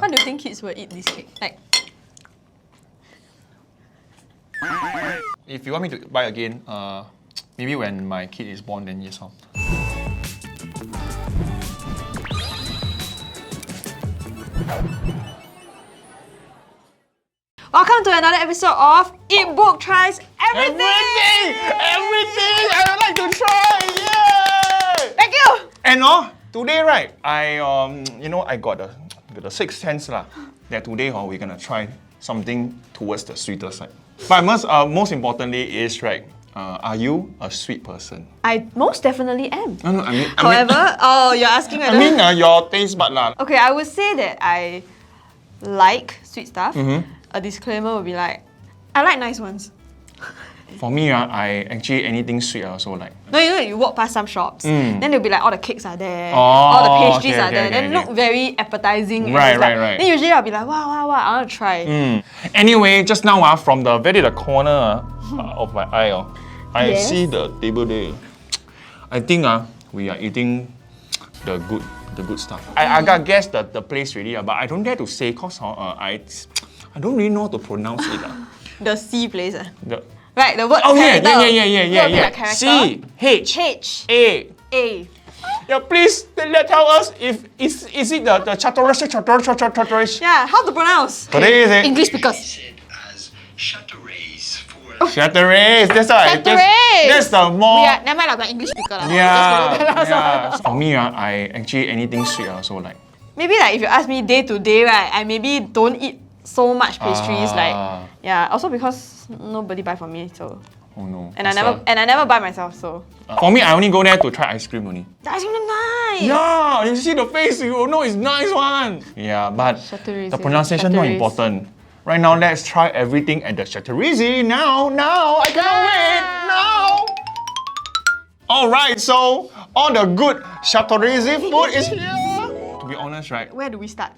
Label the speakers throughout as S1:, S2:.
S1: Why do you think kids will eat this cake? Like,
S2: if you want me to buy again, maybe when my kid is born, then yes.
S1: welcome to another episode of Eatbook Tries Everything!
S2: Everything! I would like to try! Yay!
S1: Thank you!
S2: And today, right, I got the sixth sense lah, that today we're gonna try something towards the sweeter side. But most importantly is, right, are you a sweet person?
S1: I most definitely am.
S2: No, I mean,
S1: However, you're asking whether...
S2: I mean your taste bud lah.
S1: Okay, I would say that I like sweet stuff. A disclaimer would be like, I like nice ones.
S2: For me, I actually anything sweet I also like.
S1: No, you walk past some shops, then they'll be like, all the cakes are there, all the pastries are there, then look very appetizing.
S2: Right.
S1: Then usually I'll be like, wow, I want to try.
S2: Anyway, just now from the corner of my eye, I see the table there. I think we are eating the good stuff. I got guess the place really, but I don't dare to say cause I don't really know how to pronounce it.
S1: The C place.
S2: Right,
S1: the word
S2: yeah. C H A. Yeah, please tell us if is it the Chateraise?
S1: Yeah, how to pronounce? English speakers.
S3: Chateraise.
S2: Chateraise, that's right. That's the more.
S1: Never mind, like English speaker.
S2: Yeah. For me, I actually anything sweet I also like.
S1: Maybe like if you ask me day to day, right, I maybe don't eat so much pastries. Also because nobody buy for me, so.
S2: Oh no.
S1: And I never buy myself, so.
S2: For me, I only go there to try ice cream only.
S1: The ice cream is nice.
S2: Yeah, you see the face, you will know it's nice one. Yeah, but the pronunciation not important. Right now, let's try everything at the Chateraise. Now, I can't wait. Now. All right, so all the good Chateraise food is here. To be honest, right?
S1: Where do we start?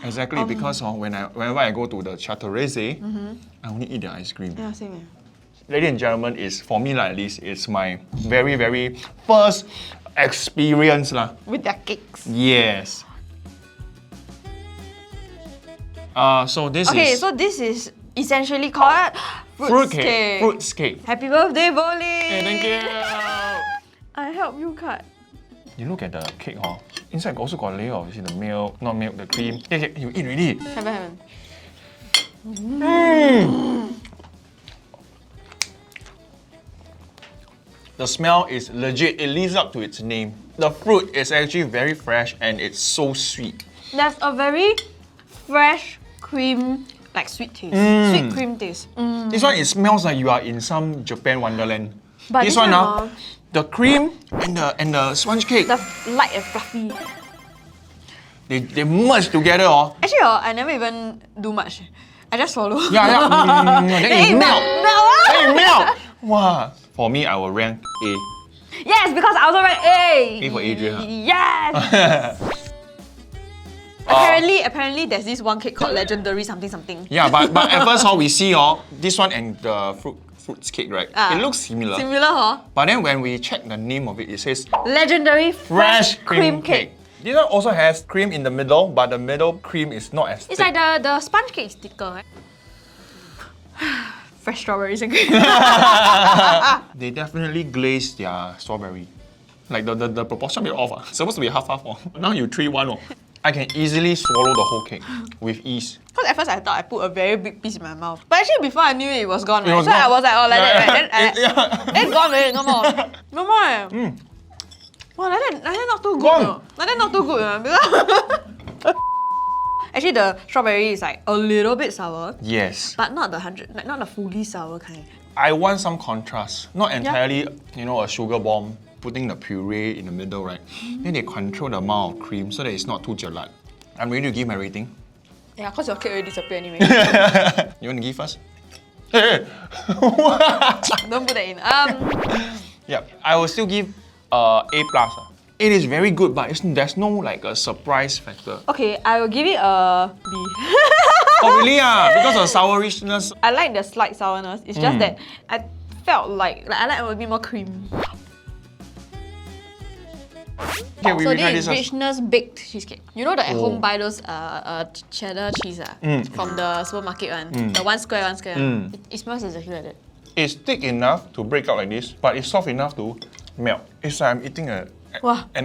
S2: Exactly, because whenever I go to the Chateraise, I only eat the ice cream.
S1: Yeah, same.
S2: Ladies and gentlemen, for me at least, it's my very, very first experience lah.
S1: With their cakes.
S2: Yes. So this
S1: is essentially called fruit cake.
S2: Fruit cake.
S1: Happy birthday, Bolin!
S2: Hey, thank you.
S1: I help you cut.
S2: You look at the cake, inside also got a layer of the milk, not milk, the cream. Yeah, you eat already.
S1: Haven't.
S2: The smell is legit. It lives up to its name. The fruit is actually very fresh and it's so sweet.
S1: There's a very fresh cream, like sweet taste. Sweet cream taste.
S2: This one, it smells like you are in some Japan wonderland.
S1: But
S2: this one now, the cream and the sponge cake.
S1: The light and fluffy.
S2: They merge together.
S1: Actually, I never even do much. I just swallow.
S2: Yeah. Then it melt. Then it melt. Wow. For me, I will rank A.
S1: Yes, because I also rank A.
S2: A for Adria.
S1: Yes. Apparently, there's this one cake called Legendary something.
S2: Yeah, but at first, we see this one and the fruits cake, right? It looks similar. But then when we check the name of it, it says
S1: Legendary Fresh Cream Cake.
S2: This one also has cream in the middle, but the middle cream is not as thick.
S1: It's like the sponge cake is thicker, right? Fresh strawberries and cream.
S2: They definitely glaze their strawberry. Like the proportion bit off. Supposed to be half. Now you 3-1. I can easily swallow the whole cake with ease.
S1: Because at first I thought I put a very big piece in my mouth. But actually before I knew it was gone, right?
S2: It was
S1: gone.
S2: I
S1: was like, like that. Then it's gone already, no more. No more. Wow, like that not too good. Like that not too good. Actually, the strawberry is like a little bit sour.
S2: Yes.
S1: But not not the fully sour kind.
S2: I want some contrast. Not entirely, a sugar bomb. Putting the puree in the middle, right? Then they control the amount of cream so that it's not too gelat. I'm ready to give my rating.
S1: Yeah, because your cake already disappeared anyway.
S2: You want to give first?
S1: Don't put that in.
S2: Yeah, I will still give A+. It is very good, but there's no like a surprise factor.
S1: Okay, I will give it a B.
S2: Oh really? Because of sourishness.
S1: I like the slight sourness. It's just that I felt like I like a bit more cream.
S2: Okay, we
S1: So
S2: will try
S1: this is
S2: this.
S1: richness baked cheesecake. You know that at home buy those cheddar cheese from the supermarket one, the one square. It smells exactly like that.
S2: It's thick enough to break out like this, but it's soft enough to melt. It's like I'm eating an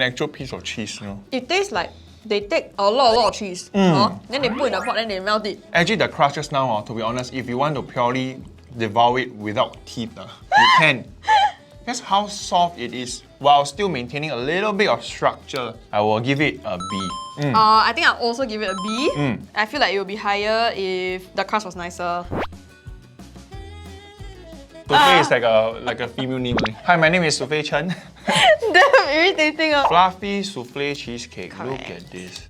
S2: actual piece of cheese, you know.
S1: It tastes like they take a lot of cheese, then they put in the pot, then they melt it.
S2: Actually, the crust just now, to be honest, if you want to purely devour it without teeth, you can. That's how soft it is, while still maintaining a little bit of structure. I will give it a B.
S1: I think I'll also give it a B. I feel like it will be higher if the crust was nicer.
S2: Souffle is like a female name. Hi, my name is Souffle Chen.
S1: Damn irritating.
S2: Fluffy souffle cheesecake. Look at this.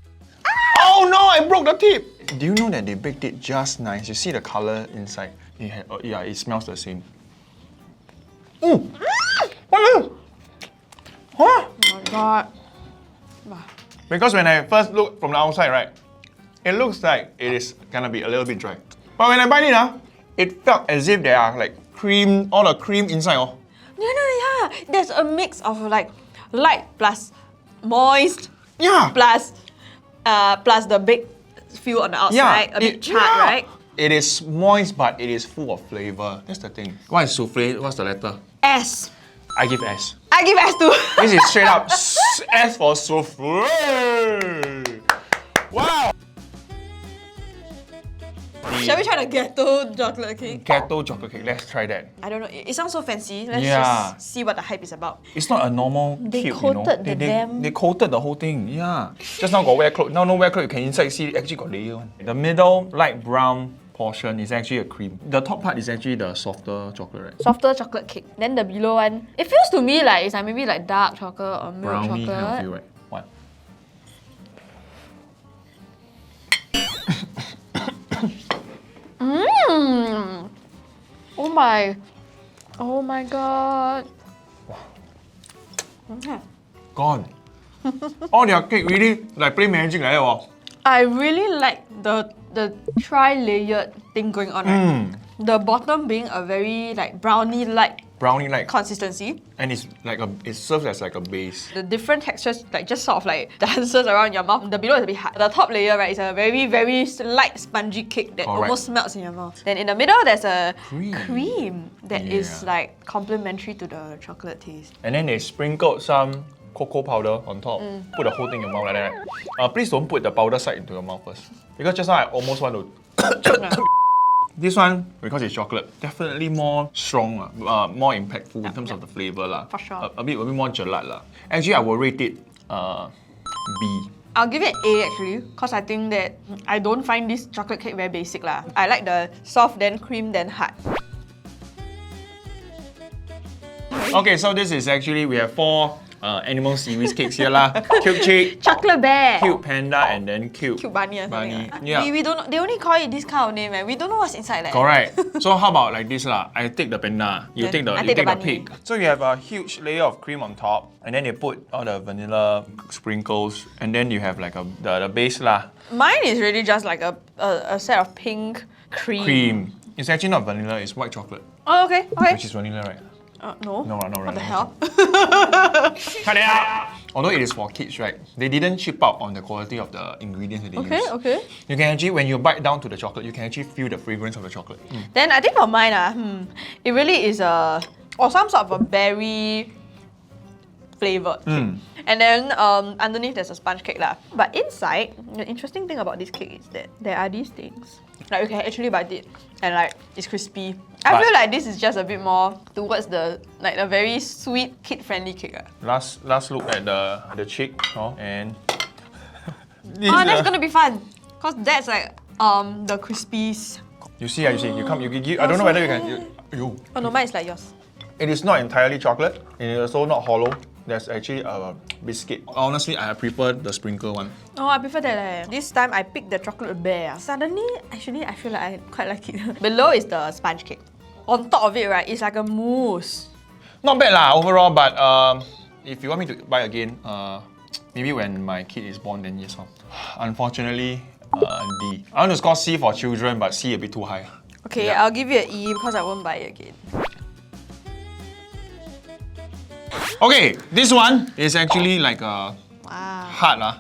S2: Oh no, I broke the tip! Do you know that they baked it just nice? You see the color inside? Yeah, it smells the same. What is this? Huh?
S1: Oh my god.
S2: Because when I first look from the outside, right, it looks like it is gonna be a little bit dry. But when I bite it, it felt as if there are like cream, all the cream inside.
S1: Yeah. There's a mix of like light plus moist
S2: Yeah.
S1: plus the big feel on the outside, a bit charred, right?
S2: It is moist, but it is full of flavor. That's the thing. What is souffle? What's the letter?
S1: S.
S2: I give S.
S1: I give S too.
S2: This is straight up S for souffle. Wow.
S1: Shall we try the Gateau chocolate cake?
S2: Gateau chocolate cake. Let's try that.
S1: I don't know. It sounds so fancy. Let's
S2: Yeah.
S1: just see what the hype is about.
S2: It's not a normal
S1: They
S2: cube, you know.
S1: coated the damn-
S2: They coated the whole thing. Yeah. Just now got wear clothes. Now no wear clothes. You can inside see actually got layer one. The middle light brown portion is actually a cream. The top part is actually the softer chocolate, right?
S1: Softer chocolate cake. Then the below one, it feels to me like it's like maybe like dark chocolate or milk
S2: Brownie
S1: chocolate.
S2: kind of feel, right? What?
S1: Oh my god. Okay.
S2: Gone. All their cake really like play magic like that.
S1: I really like the tri-layered thing going on, right? The bottom being a very like brownie-like
S2: Brownie like,
S1: consistency.
S2: and it's like it serves as like a base.
S1: The different textures like just sort of like dances around your mouth. The below is a bit hard. The top layer, right, is a very, very light spongy cake that
S2: Correct.
S1: almost melts in your mouth. Then in the middle, there's a
S2: Cream.
S1: cream that is
S2: Yeah.
S1: like complementary to the chocolate taste.
S2: And then they sprinkled some cocoa powder on top. Put the whole thing in your mouth like that. Please don't put the powder side into your mouth first. Because just now I almost want to. This one, because it's chocolate, definitely more strong, more impactful in terms of the flavor.
S1: For sure.
S2: A bit more gelat. Actually, I will rate it B.
S1: I'll give it A actually, because I think that I don't find this chocolate cake very basic lah. I like the soft, then cream, then hard.
S2: Okay, so this is actually, we have 4 animal series cakes here lah. Cute chick,
S1: Chocolate bear.
S2: cute panda, and then cute
S1: Bunny or something.
S2: bunny. Yeah.
S1: We don't. They only call it this kind of name, and we don't know what's inside. Like.
S2: Correct. So how about like this lah? I take the panda, you
S1: Then
S2: take the
S1: I
S2: you
S1: take
S2: take
S1: the
S2: the
S1: bunny.
S2: pig. So you have a huge layer of cream on top, and then they put all the vanilla sprinkles, and then you have like the base lah.
S1: Mine is really just like a set of pink cream.
S2: Cream. It's actually not vanilla, it's white chocolate,
S1: Oh, okay.
S2: which is vanilla, right?
S1: No.
S2: No, right.
S1: What the hell?
S2: Cut it out! Although it is for kids, right? They didn't chip out on the quality of the ingredients that they use.
S1: Okay.
S2: You can actually, when you bite down to the chocolate, you can actually feel the fragrance of the chocolate.
S1: Then I think for mine, it really is or some sort of a berry flavored cake. And then underneath there's a sponge cake lah. But inside, the interesting thing about this cake is that there are these things. Like you can actually bite it and like it's crispy. I
S2: But-
S1: feel like this is just a bit more towards the like a very sweet kid-friendly cake.
S2: Last look at the chick, and this,
S1: That's gonna be fun. Cause that's like the crispies.
S2: You see, you come, you give. I don't know whether you can.
S1: Oh no, mine is like yours.
S2: It is not entirely chocolate. It is also not hollow. There's actually a biscuit. Honestly, I prefer the sprinkle one.
S1: Oh, I prefer that. This time I picked the chocolate bear. Suddenly, actually, I feel like I quite like it. Below is the sponge cake. On top of it, right, it's like a mousse.
S2: Not bad lah overall, but if you want me to buy again, maybe when my kid is born, then yes. Unfortunately, D. I want to score C for children, but C a bit too high.
S1: Okay,
S2: Yeah.
S1: I'll give you an E because I won't buy it again.
S2: Okay, this one is actually like a
S1: Wow.
S2: heart.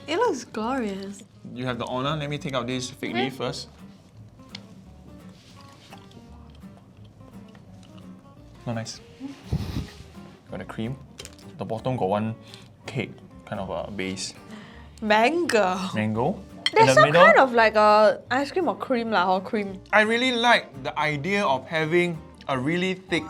S1: It looks glorious.
S2: You have the honor. Let me take out this fig leaf first. Not nice. Got the cream. The bottom got one cake, kind of a base.
S1: Mango.
S2: Mango.
S1: There's
S2: In the
S1: some
S2: middle,
S1: kind of like a ice cream or cream lah, or cream.
S2: I really like the idea of having a really thick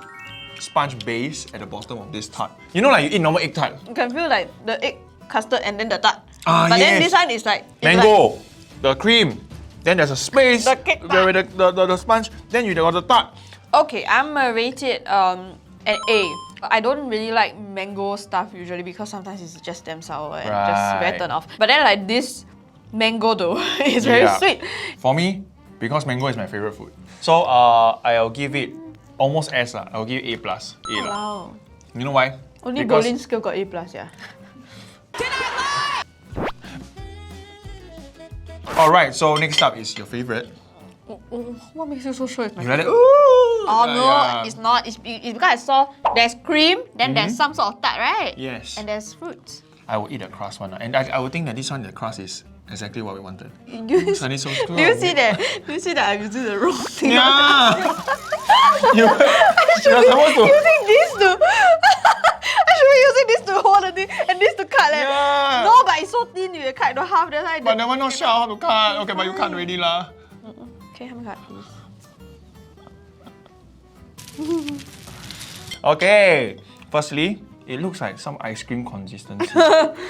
S2: sponge base at the bottom of this tart. You know, like you eat normal egg tart.
S1: You can feel like the egg custard and then the tart.
S2: Ah,
S1: but then
S2: yes.
S1: this one is like it's
S2: Mango, the cream, then there's a space
S1: The cake
S2: where the sponge, then you got the tart.
S1: Like, okay, I'm gonna rate it an A. I don't really like mango stuff usually because sometimes it's just damn sour and just very
S2: Right.
S1: turn off. But then like this mango though is very
S2: Yeah.
S1: sweet.
S2: For me, because mango is my favorite food, so I'll give it almost S lah. I'll give it A plus. A lah.
S1: Wow.
S2: You know why?
S1: Only
S2: Because-
S1: Bolin skill got A plus, yeah.
S2: Alright, so next up is your favorite.
S1: What makes you so sure it's my
S2: You like it?
S1: favorite?
S2: Ooh!
S1: Oh no,
S2: Yeah.
S1: it's not. It's because I saw there's cream, then there's some sort of tart, right?
S2: Yes.
S1: And there's fruits.
S2: I will eat the crust one, and I would think that this one, the crust is exactly what we wanted.
S1: You,
S2: Suddenly so
S1: do you see that? Do you see that I'm using the wrong thing?
S2: Yeah. You're supposed to.
S1: Using this to. I should be using this to hold the thing and this to cut.
S2: Yeah.
S1: No, but it's so thin, you cut into half. That's why.
S2: But that one not sure how to cut. Okay, but you cut already lah.
S1: Okay, have a cut, please.
S2: Okay. Firstly, it looks like some ice cream consistency.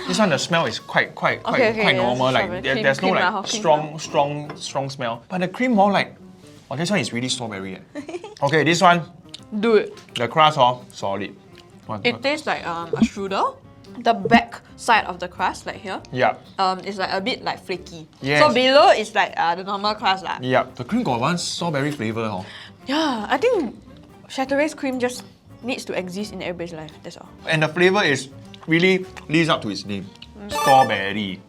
S2: This one, the smell is quite
S1: yeah,
S2: normal. Like
S1: strawberry.
S2: there's no
S1: Cream
S2: like
S1: lah, cream
S2: strong smell. But the cream more like, oh, this one is really strawberry. Okay, this one,
S1: Do it.
S2: the crust solid.
S1: It tastes like a strudel. The back side of the crust, like here,
S2: Yeah.
S1: is like a bit like flaky.
S2: Yes.
S1: So below is like the normal crust lah.
S2: Yeah. The cream got one strawberry flavor.
S1: Yeah, I think Chateraise cream just needs to exist in everybody's life. That's all.
S2: And the flavor is really lives up to its name. Strawberry.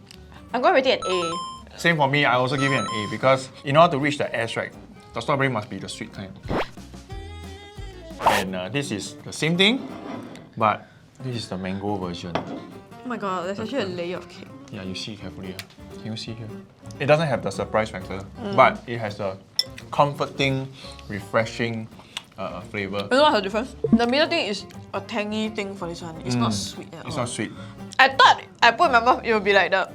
S1: I'm going to rate it an A.
S2: Same for me, I also give it an A because in order to reach the S, right, the strawberry must be the sweet kind. And this is the same thing, but this is the mango version.
S1: Oh my god, there's actually a layer of cake.
S2: Yeah, you see carefully. Can you see here? It doesn't have the surprise factor, but it has the comforting, refreshing flavor.
S1: You know what's the difference? The middle thing is a tangy thing for this one. It's not sweet at all.
S2: It's not sweet.
S1: I thought I put in my mouth, it would be like the...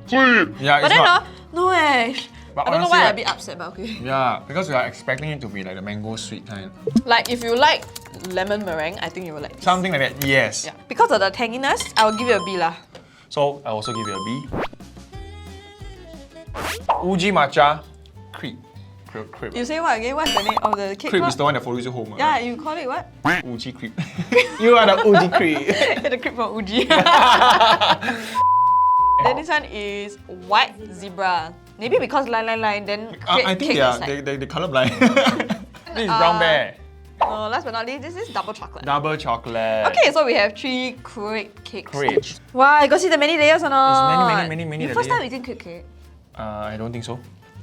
S2: Yeah,
S1: But
S2: it's
S1: then
S2: not.
S1: no eh.
S2: But
S1: I don't know
S2: honestly,
S1: why I'm a
S2: right-
S1: bit upset, but okay.
S2: Yeah, because we are expecting it to be like the mango sweet kind.
S1: Like if you like lemon meringue, I think you will like this.
S2: Something like that, yes.
S1: Yeah. Because of the tanginess, I will give it a B lah.
S2: So I also give it a B. Uji matcha crepe. Crepe.
S1: You say what again? What's the name of the cake?
S2: Crepe is
S1: called?
S2: the one that follows you home.
S1: Yeah,
S2: Right?
S1: you call it what?
S2: Uji crepe. You are the Uji crepe.
S1: The crepe from Uji. Then this one is white zebra. Maybe because line, then
S2: I think
S1: cake
S2: they are
S1: is like...
S2: they colorblind. This is brown bear.
S1: No, last but not least, this is double chocolate.
S2: Double chocolate.
S1: Okay, so we have 3 crepe cakes.
S2: Crepes.
S1: Wow, you got see the many layers or not?
S2: many
S1: You
S2: the
S1: first time
S2: layer.
S1: eating crepe cake?
S2: I don't think so.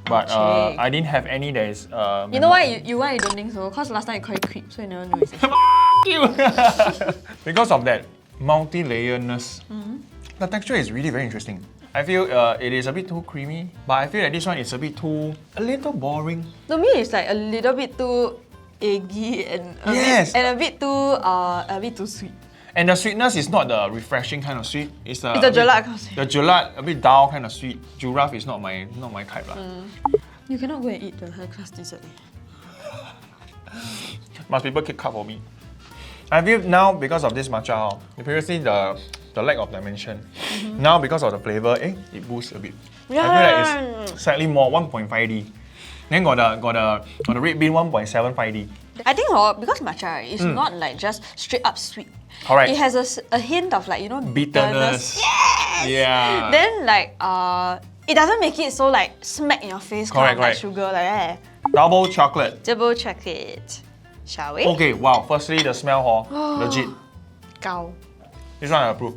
S2: But
S1: Okay.
S2: I didn't have any that is.
S1: You know why you don't think so? Because last time you call it crepe, so you never know it's
S2: you. Because of that multi-layerness, the texture is really very interesting. I feel it is a bit too creamy, but I feel that this one is a little boring.
S1: To me, it's like a little bit too eggy and
S2: Yes.
S1: a bit too sweet.
S2: And the sweetness is not the refreshing kind of sweet. It's the
S1: It's a gelat kind of sweet.
S2: The gelat, a bit dull kind of sweet. Giraffe is not my type lah.
S1: You cannot go and eat the high class dessert.
S2: Must people keep cut for me. I feel now because of this matcha, previously the lack of dimension. Now because of the flavor, it boosts a bit. I feel like it's slightly more 1.5D. Then got the red bean 1.75D.
S1: I think because matcha right, it's not like just straight up sweet.
S2: Correct.
S1: It has a hint of like
S2: Bitterness.
S1: Yes.
S2: Yeah.
S1: Then like it doesn't make it so like smack in your face kind of like
S2: Correct.
S1: sugar like that.
S2: Double chocolate.
S1: Double chocolate. Shall we?
S2: Okay, wow. Firstly, the smell, legit.
S1: Gao.
S2: This one I approve.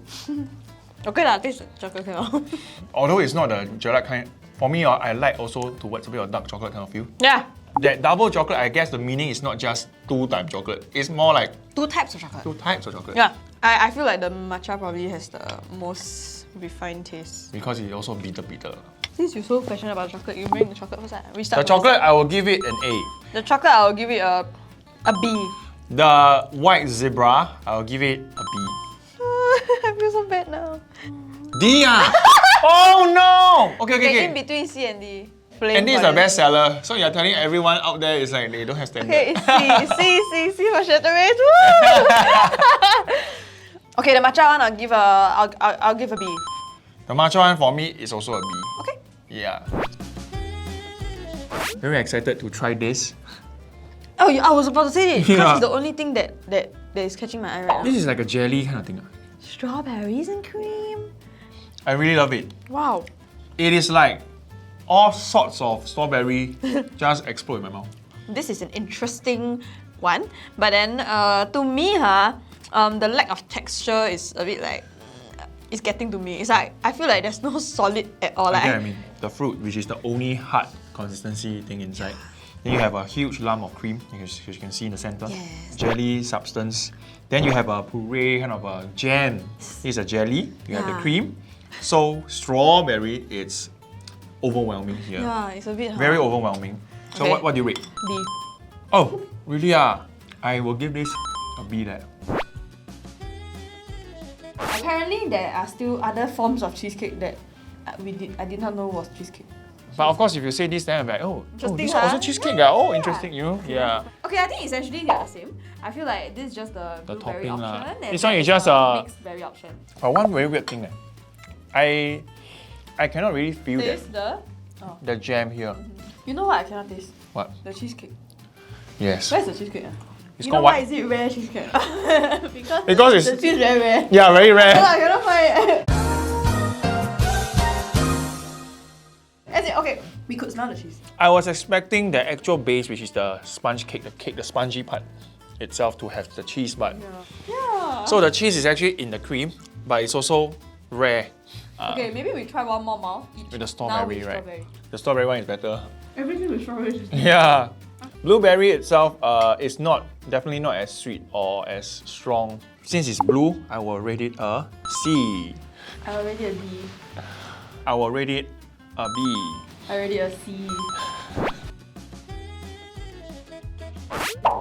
S1: Okay lah, taste chocolate kind of.
S2: Although it's not the gelat kind, for me, I like also towards a bit of dark chocolate kind of feel.
S1: Yeah.
S2: That double chocolate, I guess the meaning is not just 2 types chocolate. It's more like
S1: 2 types of chocolate.
S2: 2 types of chocolate.
S1: Yeah. I feel like the matcha probably has the most refined taste.
S2: Because it's also bitter.
S1: Since you're so passionate about chocolate, you bring the chocolate first. We start
S2: The chocolate, I will give it an A.
S1: The chocolate, I will give it a B.
S2: The white zebra, I will give it a B.
S1: I feel so bad now.
S2: D ah! Oh no! Okay.
S1: In between C and D.
S2: And this is a bestseller, so you're telling everyone out there it's like they don't have standard.
S1: Okay, it's C for Chateraise. Okay, the matcha one I'll give a B.
S2: The matcha one for me is also a B.
S1: Okay.
S2: Yeah. Very excited to try this.
S1: Oh, I was about to say it. Because
S2: Yeah.
S1: it's the only thing that is catching my eye right now.
S2: This is like a jelly kind of thing.
S1: Strawberries and cream.
S2: I really love it.
S1: Wow.
S2: It is like all sorts of strawberry just explode in my mouth.
S1: This is an interesting one, but then to me, the lack of texture is a bit like it's getting to me. It's like I feel like there's no solid at all. Like,
S2: I mean, the fruit, which is the only hard consistency thing inside. Then you have a huge lump of cream, as you can see in the center.
S1: Yes.
S2: Jelly substance. Then you have a puree, kind of a jam. This is a jelly. You have the
S1: Yeah.
S2: cream. So strawberry, it's overwhelming here.
S1: yeah, it's a bit
S2: Very overwhelming. So
S1: Okay.
S2: what do you rate?
S1: B.
S2: Oh, really? I will give this a B there.
S1: Apparently, there are still other forms of cheesecake that I did not know was cheesecake.
S2: But of course, if you say this, then I'm like, oh,
S1: Interesting,
S2: this is also
S1: huh?
S2: cheesecake. Oh, interesting, you know? Yeah.
S1: Okay, I think essentially they're the same. I feel like this is just the blueberry
S2: topping lah.
S1: option. And
S2: This one
S1: that
S2: is just
S1: the mixed berry option.
S2: But one very weird thing, I cannot really feel
S1: Taste
S2: the jam here.
S1: You know what I cannot taste?
S2: What?
S1: The cheesecake.
S2: Yes.
S1: Where's the cheesecake?
S2: It's
S1: You know
S2: called
S1: why
S2: what?
S1: is it rare cheesecake?
S2: Because it's-
S1: the cheese very rare.
S2: Yeah, very rare.
S1: I cannot find it. As in, okay, we could smell the cheese.
S2: I was expecting the actual base, which is the sponge cake, the spongy part itself, to have the cheese, but
S1: Yeah.
S2: so the cheese is actually in the cream, but it's also rare.
S1: Okay, maybe we try one more mouth each.
S2: With the
S1: Now
S2: strawberry,
S1: with
S2: right?
S1: strawberry.
S2: The strawberry one is better.
S1: Everything with strawberry.
S2: Yeah. Blueberry itself is definitely not as sweet or as strong. Since it's blue, I will rate it a C.
S1: I already a B.
S2: I will rate it a B.
S1: I already a C.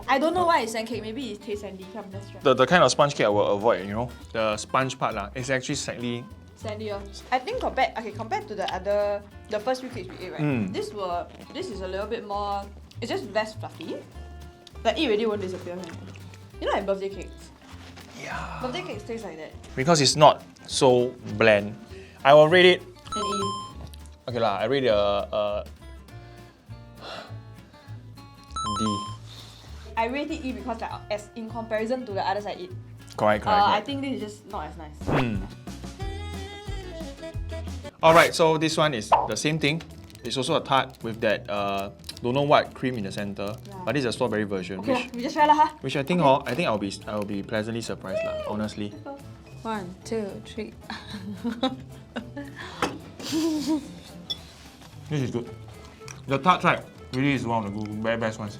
S1: I don't know why it's sand cake. Maybe it tastes sandy. Come, let's try.
S2: The kind of sponge cake I will avoid, you know, the sponge part is actually slightly.
S1: Sandy. I think compared to the first few cakes we ate, right? This is a little bit more. It's just less fluffy. Like it really won't disappear. You know, like birthday cakes.
S2: Yeah.
S1: Birthday cakes taste like that.
S2: Because it's not so bland. I will rate it.
S1: An E.
S2: Okay lah, I rate it a D.
S1: I rate it E because like as in comparison to the others I eat,
S2: Correct.
S1: I think this is just not as nice.
S2: Alright, so this one is the same thing. It's also a tart with that don't know what cream in the center, but this is a strawberry version,
S1: Okay, we just try lah, huh?
S2: which I think I will be pleasantly surprised lah, honestly.
S1: 1, 2, 3.
S2: This is good. The tart right really is one of the very best ones.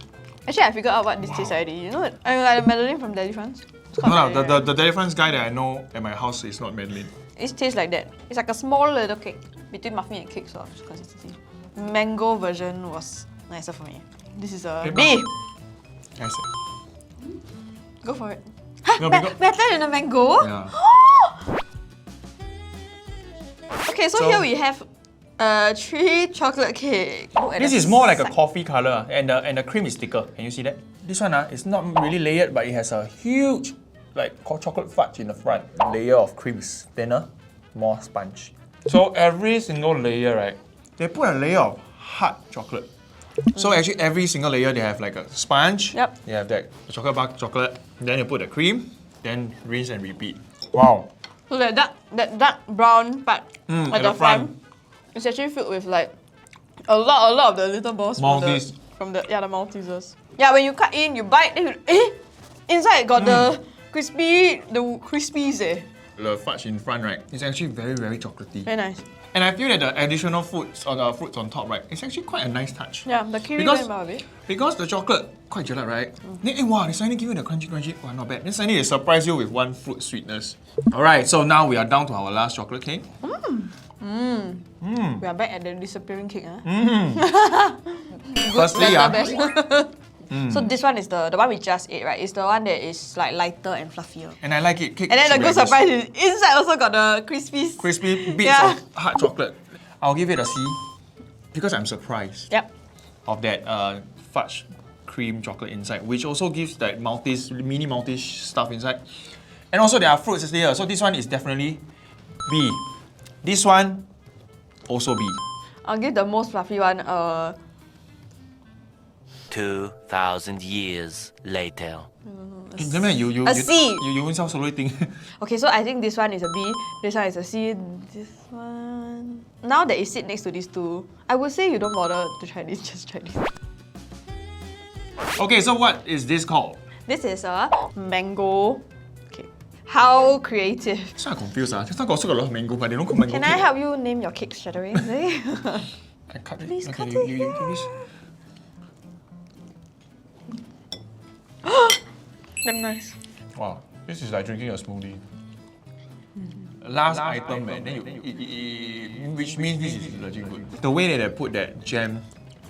S1: Actually, I figured out what this tastes already. You know what? I like the Madeline from Delhi France. It's called
S2: No,
S1: Madeline,
S2: the difference guy that I know at my house is not Madeline.
S1: It tastes like that. It's like a small little cake between muffin and cake sort of consistency. Mango version was nicer for me. This is a B.
S2: I see.
S1: Go for it.
S2: No, because-
S1: Better than a mango?
S2: Yeah.
S1: Okay, so here we have 3 chocolate cake. Look at
S2: This
S1: the
S2: is more like a
S1: side.
S2: coffee color, and the cream is thicker. Can you see that? This one is not really layered, but it has a huge chocolate fudge in the front. The layer of cream is thinner, more sponge. So every single layer, right, they put a layer of hard chocolate. So actually every single layer they have like a sponge.
S1: Yep.
S2: They have that chocolate bar chocolate. Then you put the cream. Then rinse and repeat. Wow.
S1: So that dark brown part
S2: at the front.
S1: it's actually filled with like a lot of the little balls
S2: Maltese.
S1: from the Maltesers. Yeah, when you cut in, you bite, then you, inside got the crispies.
S2: The fudge in front, right? It's actually very, very chocolatey.
S1: Very nice.
S2: And I feel that the additional fruits or the fruits on top, right, it's actually quite a nice touch.
S1: Yeah, the kiwi
S2: Because-
S1: went well a bit.
S2: Because the chocolate quite gelate, right? Then wow, they suddenly give you the crunchy, wow, not bad. Then suddenly they surprise you with one fruit sweetness. Alright, so now we are down to our last chocolate cake.
S1: We are back at the disappearing cake.
S2: Firstly,
S1: Best. So this one is the one we just ate, right? It's the one that is like lighter and fluffier.
S2: and I like it. Cake
S1: And then the
S2: should be
S1: good
S2: like this.
S1: surprise is inside also got the crispy.
S2: Crispy bits
S1: Yeah.
S2: of hard chocolate. I'll give it a C because I'm surprised
S1: Yep.
S2: of that fudge cream chocolate inside, which also gives that mini maltish stuff inside. And also there are fruits here, so this one is definitely B. This one also B.
S1: I'll give the most fluffy one
S3: 2,000 years later.
S2: You
S1: C.
S2: You own self slowly think.
S1: Okay, so I think this one is a B, this one is a C, this one... Now that you sit next to these two, I would say you don't bother to try this, just try this.
S2: Okay, so what is this called?
S1: This is a mango cake. How creative.
S2: So I'm confused. Just now also got a lot of mango, but they don't call mango
S1: Can
S2: cake.
S1: I help you name your cake, Chateraise?
S2: I cut it.
S1: Please
S2: okay,
S1: cut
S2: you,
S1: it
S2: you do this.
S1: Damn nice.
S2: Wow, this is like drinking a smoothie. Last item, man. Then you eat, which means this is legit good. The way that they put that jam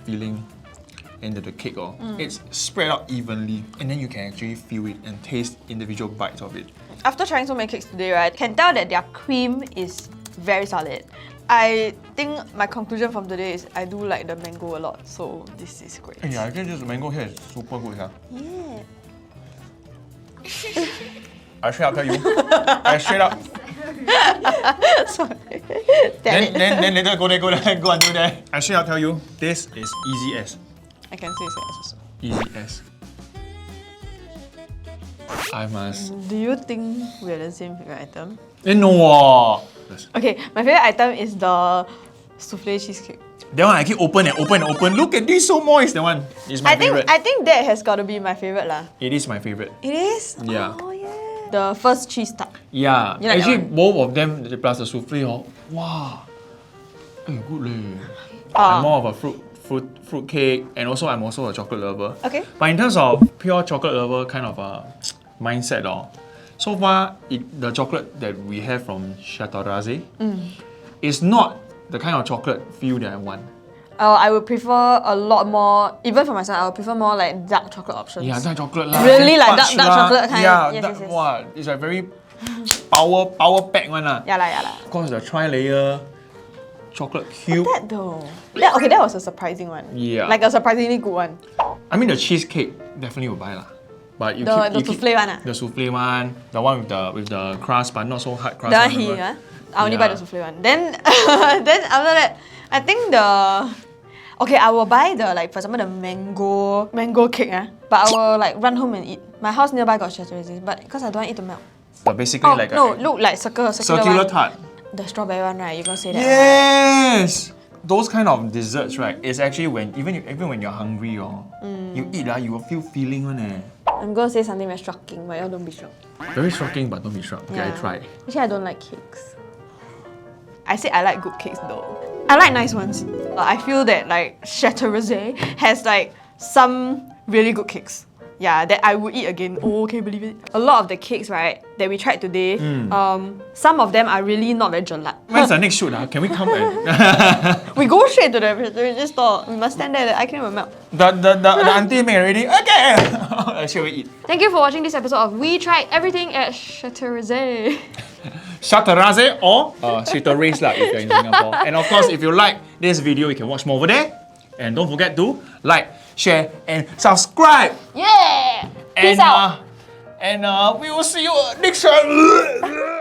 S2: filling into the cake, it's spread out evenly, and then you can actually feel it and taste individual bites of it.
S1: After trying so many cakes today, right, can tell that their cream is very solid. I think my conclusion from today is I do like the mango a lot, so this is great.
S2: Yeah, I think this mango here is super good, huh?
S1: Yeah.
S2: I straight up tell you. I straight up.
S1: Sorry. Damn it.
S2: Then later go and do that. I straight up tell you, this is easy as.
S1: I can say it's also.
S2: Easy as. I must.
S1: Do you think we're the same favorite item?
S2: No.
S1: Okay, my favorite item is the souffle cheesecake.
S2: That one I keep open and open and open. Look at this, so moist. That one is my favorite.
S1: I think that has got to be my favorite lah.
S2: It is my favorite.
S1: It is?
S2: Yeah.
S1: Oh yeah. The first cheese tart.
S2: Yeah.
S1: You like
S2: Actually,
S1: that
S2: both of them plus the souffle, wow. Good leh.
S1: Ah.
S2: I'm more of a fruit cake, and also I'm also a chocolate lover.
S1: Okay.
S2: But in terms of pure chocolate lover kind of a mindset, so far the chocolate that we have from Chateraise is not the kind of chocolate feel that I want.
S1: I would prefer a lot more, even for myself, I would prefer more like dark chocolate options.
S2: Yeah, dark chocolate lah.
S1: Really like
S2: fudge
S1: dark
S2: lah.
S1: chocolate kind.
S2: Yeah,
S1: Yes,
S2: dark,
S1: yes, yes.
S2: wow, it's a very power pack one lah.
S1: Yeah lah.
S2: Of course, the tri-layer chocolate cube.
S1: That though. That was a surprising one.
S2: Yeah.
S1: Like a surprisingly good one.
S2: I mean, the cheesecake definitely will buy lah. But you
S1: The
S2: keep
S1: souffle one.
S2: the souffle one, the one with the crust, but not so hard crust.
S1: That
S2: one,
S1: one
S2: remember?
S1: I only buy the
S2: Yeah.
S1: souffle one. Then then after that, I think okay, I will buy the, like, for example, the mango cake, but I will like run home and eat. My house nearby got Chateraise, but because I don't want it to melt.
S2: But basically
S1: Oh,
S2: like
S1: no,
S2: a
S1: look like circular
S2: circular
S1: one.
S2: tart.
S1: The strawberry one, right? You gonna say that?
S2: Yes! Those kind of desserts, right? It's actually when even when you're hungry, you eat, you will feel feeling one.
S1: I'm gonna say something very shocking, but y'all don't be shocked.
S2: Very shocking, but don't be shocked. Okay, I
S1: Yeah.
S2: tried.
S1: Actually, I don't like cakes. I say I like good cakes though. I like nice ones. I feel that like Chateraise has like some really good cakes. Yeah, that I would eat again. Oh, can you believe it? A lot of the cakes, right, that we tried today, some of them are really not very gelate.
S2: When's the next shoot? Can we come and
S1: We go straight to the Chateraise store. We must stand there. The ice cream will melt.
S2: the auntie make already? Okay! Shall we eat?
S1: Thank you for watching this episode of We Tried Everything at Chateraise.
S2: Chateraise or Chateraise lah if you're in Singapore. And of course, if you like this video, you can watch more over there. And don't forget to like, share, and subscribe.
S1: Yeah! Peace out!
S2: And we will see you next time.